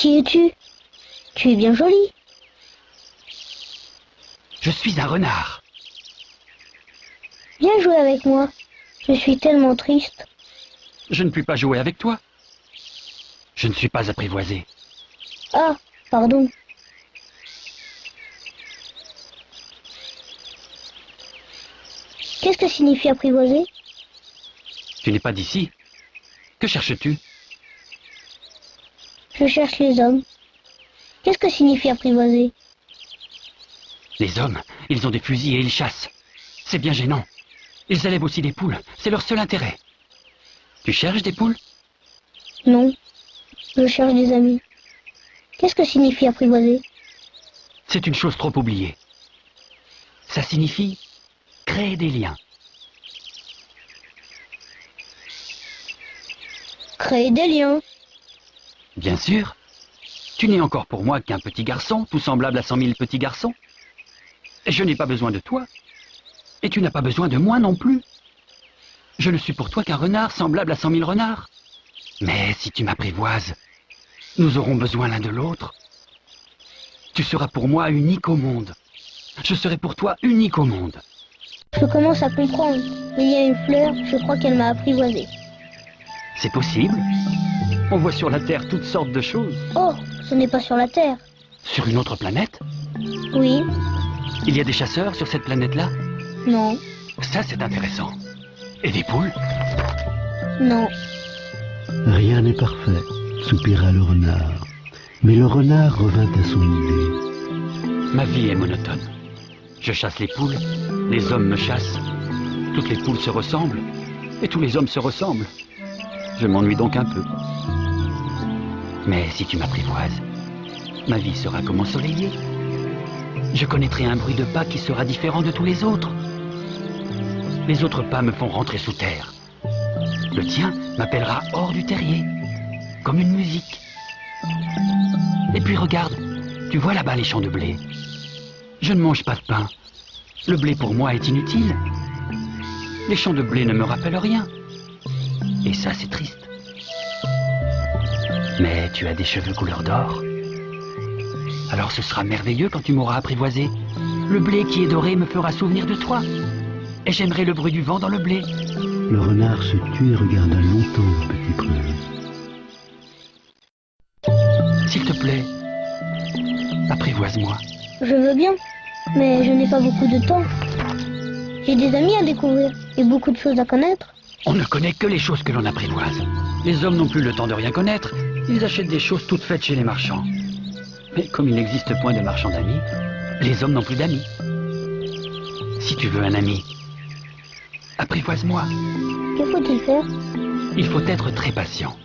Qui es-tu? Tu es bien jolie. Je suis un renard. Viens jouer avec moi. Je suis tellement triste. Je ne puis pas jouer avec toi. Je ne suis pas apprivoisé. Ah, pardon. Qu'est-ce que signifie apprivoiser? Tu n'es pas d'ici. Que cherches-tu? Je cherche les hommes. Qu'est-ce que signifie apprivoiser? Les hommes, ils ont des fusils et ils chassent. C'est bien gênant. Ils élèvent aussi des poules. C'est leur seul intérêt. Tu cherches des poules? Non. Je cherche des amis. Qu'est-ce que signifie apprivoiser? C'est une chose trop oubliée. Ça signifie créer des liens. Créer des liens. Bien sûr. Tu n'es encore pour moi qu'un petit garçon, tout semblable à 100 000 petits garçons. Et je n'ai pas besoin de toi. Et tu n'as pas besoin de moi non plus. Je ne suis pour toi qu'un renard semblable à 100 000 renards. Mais si tu m'apprivoises, nous aurons besoin l'un de l'autre. Tu seras pour moi unique au monde. Je serai pour toi unique au monde. Je commence à comprendre. Il y a une fleur, je crois qu'elle m'a apprivoisé. C'est possible. On voit sur la Terre toutes sortes de choses. Oh, ce n'est pas sur la Terre. Sur une autre planète? Oui. Il y a des chasseurs sur cette planète-là? Non. Ça, c'est intéressant. Et des poules? Non. Rien n'est parfait, soupira le renard. Mais le renard revint à son idée. Ma vie est monotone. Je chasse les poules, les hommes me chassent. Toutes les poules se ressemblent, et tous les hommes se ressemblent. Je m'ennuie donc un peu. Mais si tu m'apprivoises, ma vie sera comme ensoleillée. Je connaîtrai un bruit de pas qui sera différent de tous les autres. Les autres pas me font rentrer sous terre. Le tien m'appellera hors du terrier, comme une musique. Et puis regarde, tu vois là-bas les champs de blé. Je ne mange pas de pain. Le blé pour moi est inutile. Les champs de blé ne me rappellent rien. Et ça, c'est triste. Mais tu as des cheveux couleur d'or. Alors ce sera merveilleux quand tu m'auras apprivoisé. Le blé qui est doré me fera souvenir de toi. Et j'aimerai le bruit du vent dans le blé. Le renard se tut et regarda longtemps le petit prince. S'il te plaît, apprivoise-moi. Je veux bien, mais je n'ai pas beaucoup de temps. J'ai des amis à découvrir et beaucoup de choses à connaître. On ne connaît que les choses que l'on apprivoise. Les hommes n'ont plus le temps de rien connaître. Ils achètent des choses toutes faites chez les marchands. Mais comme il n'existe point de marchands d'amis, les hommes n'ont plus d'amis. Si tu veux un ami, apprivoise-moi. Que faut-il faire? Il faut être très patient.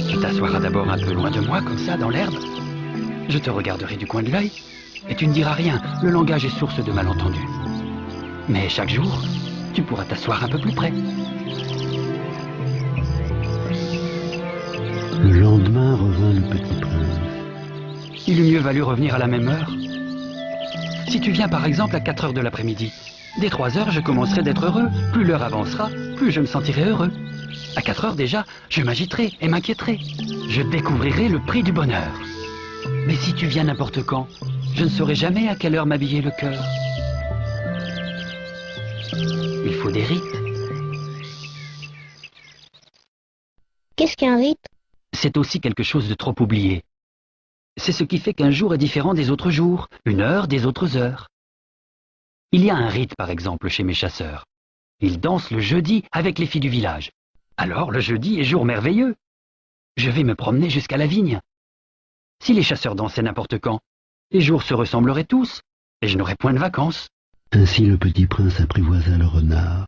Tu t'assoiras d'abord un peu loin de moi, comme ça, dans l'herbe. Je te regarderai du coin de l'œil, et tu ne diras rien. Le langage est source de malentendus. Mais chaque jour, tu pourras t'asseoir un peu plus près. Le lendemain revint le petit prince. Il eût mieux valu revenir à la même heure. Si tu viens par exemple à 4 heures de l'après-midi, dès 3 heures, je commencerai d'être heureux. Plus l'heure avancera, plus je me sentirai heureux. À 4 heures déjà, je m'agiterai et m'inquiéterai. Je découvrirai le prix du bonheur. Mais si tu viens n'importe quand, je ne saurai jamais à quelle heure m'habiller le cœur. Il faut des rites. Qu'est-ce qu'un rite? C'est aussi quelque chose de trop oublié. C'est ce qui fait qu'un jour est différent des autres jours, une heure des autres heures. Il y a un rite, par exemple, chez mes chasseurs. Ils dansent le jeudi avec les filles du village. Alors, le jeudi est jour merveilleux. Je vais me promener jusqu'à la vigne. Si les chasseurs dansaient n'importe quand, les jours se ressembleraient tous, et je n'aurais point de vacances. Ainsi le petit prince apprivoisa le renard.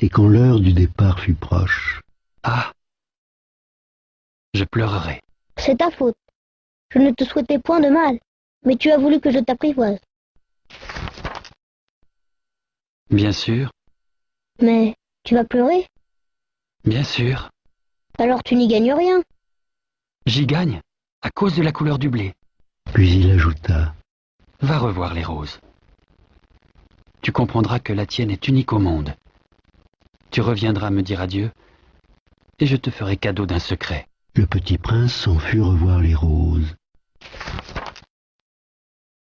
Et quand l'heure du départ fut proche... Ah, je pleurerai. C'est ta faute. Je ne te souhaitais point de mal, mais tu as voulu que je t'apprivoise. Bien sûr, Mais tu vas pleurer, bien sûr. alors tu n'y gagnes rien. J'y gagne, à cause de la couleur du blé. Puis il ajouta... Va revoir les roses. Tu comprendras que la tienne est unique au monde. Tu reviendras me dire adieu, et je te ferai cadeau d'un secret. Le petit prince s'en fut revoir les roses.